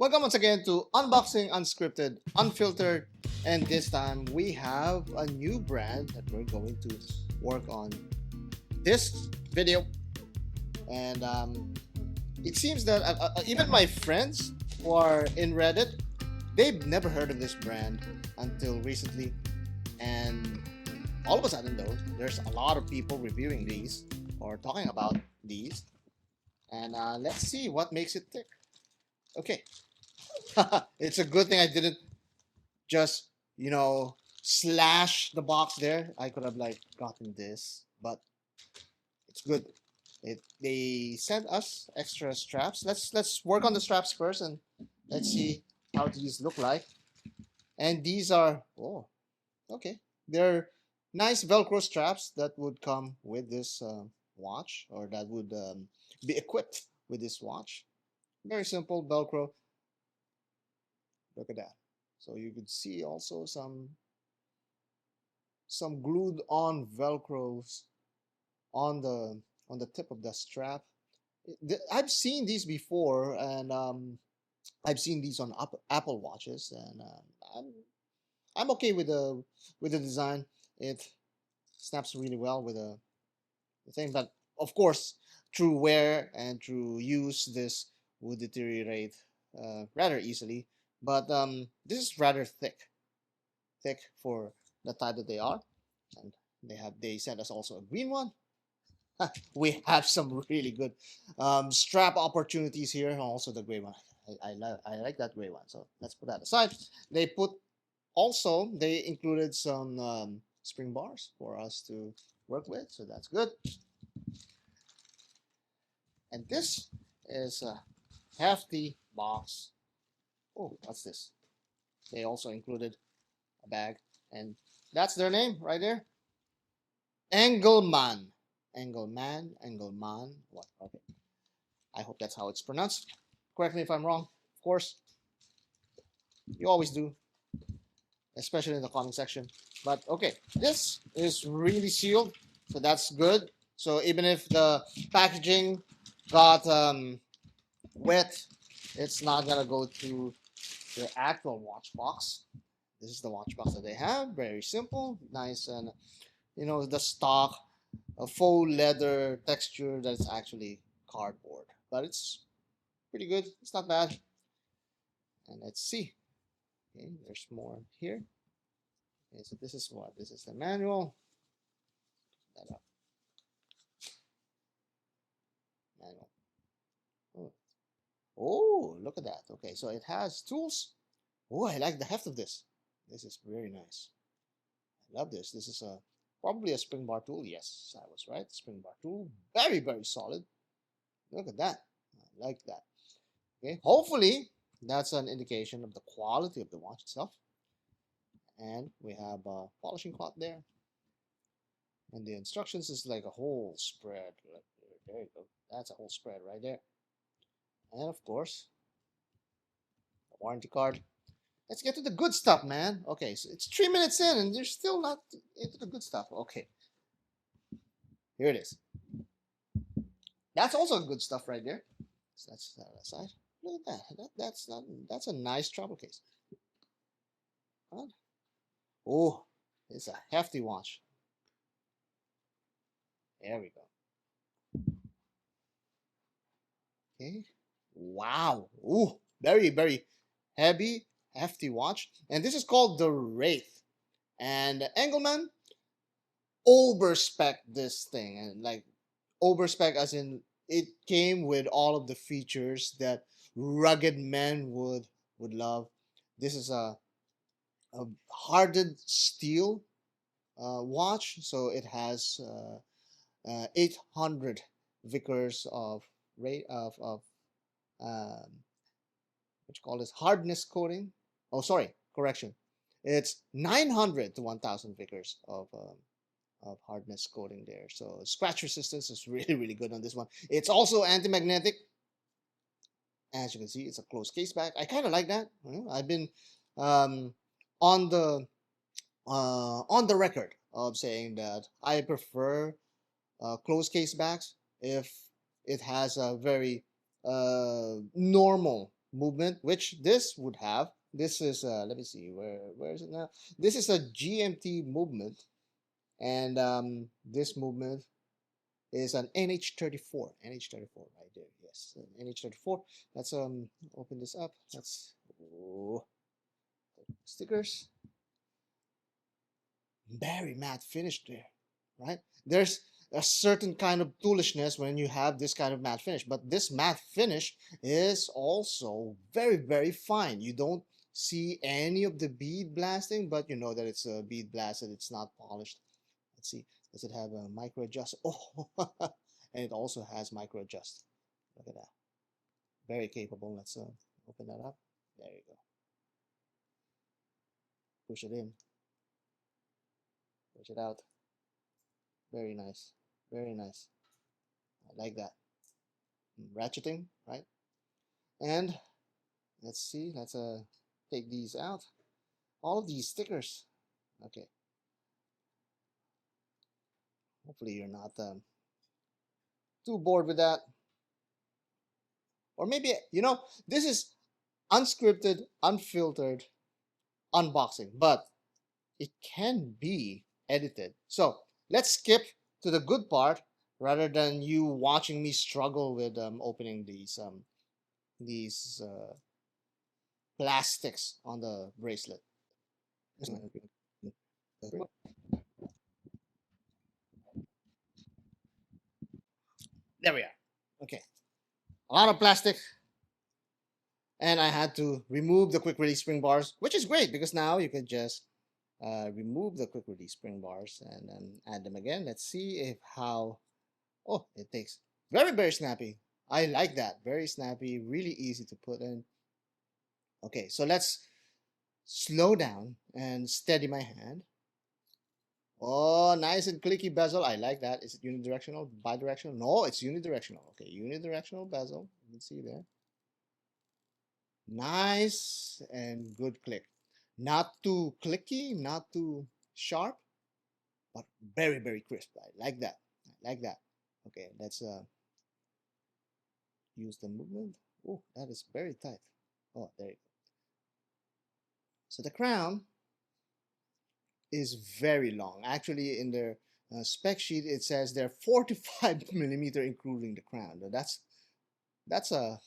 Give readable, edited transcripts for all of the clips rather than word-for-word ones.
Welcome once again to Unboxing Unscripted, Unfiltered, and this time we have a new brand that we're going to work on this video. And it seems that even my friends who are in Reddit, they've never heard of this brand until recently. And all of a sudden, though, there's a lot of people reviewing these or talking about these. And let's see what makes it tick. Okay. It's a good thing I didn't just, slash the box there. I could have gotten this, but it's good. They sent us extra straps. Let's work on the straps first and let's see how these look like. And these are okay. They're nice Velcro straps that would come with this watch, or that would be equipped with this watch. Very simple Velcro. Look at that. So you could see also some glued on Velcros on the tip of the strap. I've seen these before, and I've seen these on Apple watches, and I'm okay with the design. It snaps really well with the thing, but of course, through wear and through use, this would deteriorate rather easily. But this is rather thick for the type that they are, and they sent us also a green one. We have some really good strap opportunities here, and also the gray one. I like that gray one, so let's put that aside. They included some spring bars for us to work with, so that's good. And this is a hefty box. Oh, what's this? They also included a bag, and that's their name right there. Englemaan. Englemaan. What? Okay. I hope that's how it's pronounced. Correct me if I'm wrong. Of course, you always do, especially in the comment section. But okay, this is really sealed, so that's good. So even if the packaging got wet, it's not gonna go to the actual watch box. This is the watch box that they have. Very simple, nice, and the stock faux leather texture that's actually cardboard, but it's pretty good. It's not bad. And let's see. Okay, there's more here. Okay, so this is the manual. That up. Manual. Oh, look at that. Okay, so it has tools. Oh, I like the heft of this. This is very nice. I love this. This is probably a spring bar tool. Yes, I was right. Spring bar tool. Very, very solid. Look at that. I like that. Okay, hopefully that's an indication of the quality of the watch itself. And we have a polishing cloth there. And the instructions is like a whole spread. There you go. That's a whole spread right there. And of course, a warranty card. Let's get to the good stuff, man. Okay, so it's 3 minutes in and you're still not into the good stuff. Okay. Here it is. That's also good stuff right there. So that's that aside. Look at that. That's a nice travel case. Huh? Oh, it's a hefty watch. There we go. Okay. Wow. Ooh, very, very heavy, hefty watch. And this is called the Wraith. And Englemaan overspec this thing, and overspec as in it came with all of the features that rugged men would love. This is a hardened steel watch, so it has 800 Vickers of rate of what you call this, hardness coating. Oh, sorry, correction. It's 900 to 1,000 Vickers of hardness coating there. So scratch resistance is really, really good on this one. It's also anti-magnetic. As you can see, it's a closed case back. I kind of like that. I've been on the record of saying that I prefer closed case backs if it has a very normal movement, which this would have. This is let me see, where is it now? This is a GMT movement, and this movement is an NH34. NH34 right there. Yes, an NH34. Let's open this up. Let's stickers. Very matte finish there, right? There's a certain kind of toolishness when you have this kind of matte finish, but this matte finish is also very, very fine. You don't see any of the bead blasting, but you know that it's a bead blasted. It's not polished. Let's see. Does it have a micro adjust? Oh, and it also has micro adjust. Look at that. Very capable. Let's open that up. There you go. Push it in. Push it out. Very nice. Very nice. I like that. Ratcheting, right? And let's see. Let's take these out. All of these stickers. Okay. Hopefully you're not too bored with that. Or maybe, you know, this is unscripted, unfiltered unboxing, but it can be edited. So let's skip to the good part rather than you watching me struggle with opening these plastics on the bracelet. There we are. Okay, a lot of plastic, and I had to remove the quick release spring bars, which is great because now you can just remove the quick release spring bars and then add them again. Let's see if how. Oh, it takes very snappy. I like that. Very snappy, really easy to put in. Okay, so let's slow down and steady my hand. Oh, nice and clicky bezel. I like that. Is it unidirectional, bidirectional? No, it's unidirectional. Okay, unidirectional bezel. You can see there. Nice and good click. Not too clicky, not too sharp, but very crisp. I like that. I like that. Okay, let's use the movement. Oh, that is very tight. Oh, there you go. So the crown is very long. Actually, in their spec sheet, it says they're 45 millimeter, including the crown. Now, that's a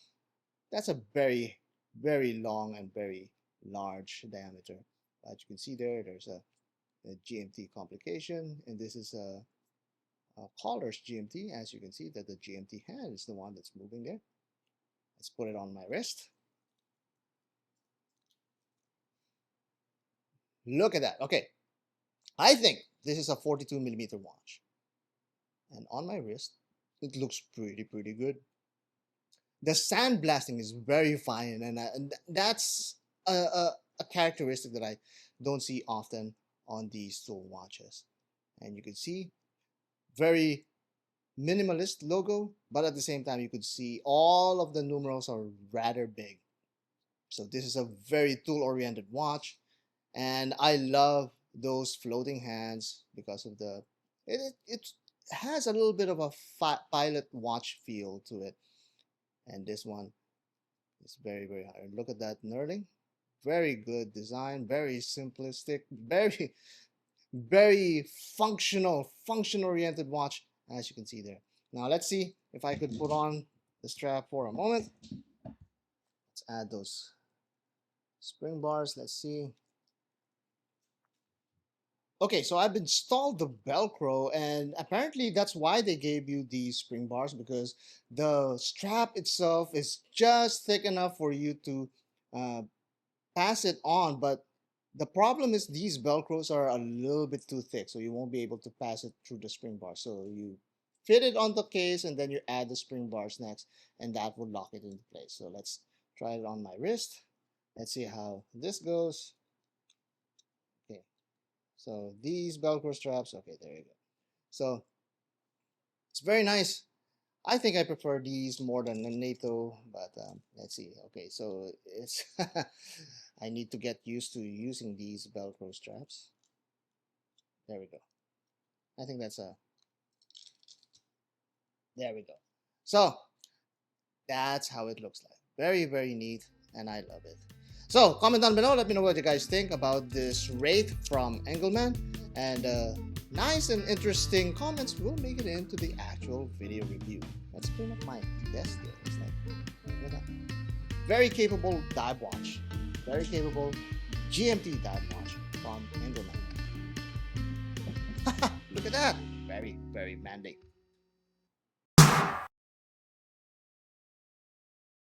that's a very long and very large diameter. As you can see there, there's a GMT complication, and this is a collar's GMT. As you can see, that the GMT hand is the one that's moving there. Let's put it on my wrist. Look at that. Okay, I think this is a 42 millimeter watch, and on my wrist, it looks pretty good. The sandblasting is very fine, and that's a characteristic that I don't see often on these tool watches. And you can see very minimalist logo, but at the same time you could see all of the numerals are rather big. So this is a very tool-oriented watch, and I love those floating hands because of the it has a little bit of a pilot watch feel to it. And this one is very hard. Look at that knurling. Very good design, very simplistic, very function oriented watch, as you can see there. Now let's see if I could put on the strap for a moment. Let's add those spring bars. Let's see. Okay, so I've installed the Velcro, and apparently that's why they gave you these spring bars, because the strap itself is just thick enough for you to uh, pass it on, but the problem is these Velcros are a little bit too thick, so you won't be able to pass it through the spring bar. So you fit it on the case, and then you add the spring bars next, and that will lock it into place. So let's try it on my wrist. Let's see how this goes. Okay, so these Velcro straps, okay, there you go. So it's very nice. I think I prefer these more than the NATO, but let's see. Okay, so it's I need to get used to using these Velcro straps. There we go. I think that's there we go. So that's how it looks like. Very neat. and I love it. So comment down below, let me know what you guys think about this Wraith from Englemaan, and nice and interesting comments will make it into the actual video review. Let's bring up my desk here. It's like, look at that. Very capable dive watch, very capable GMT dive watch from Englemaan. Look at that, very, very manly.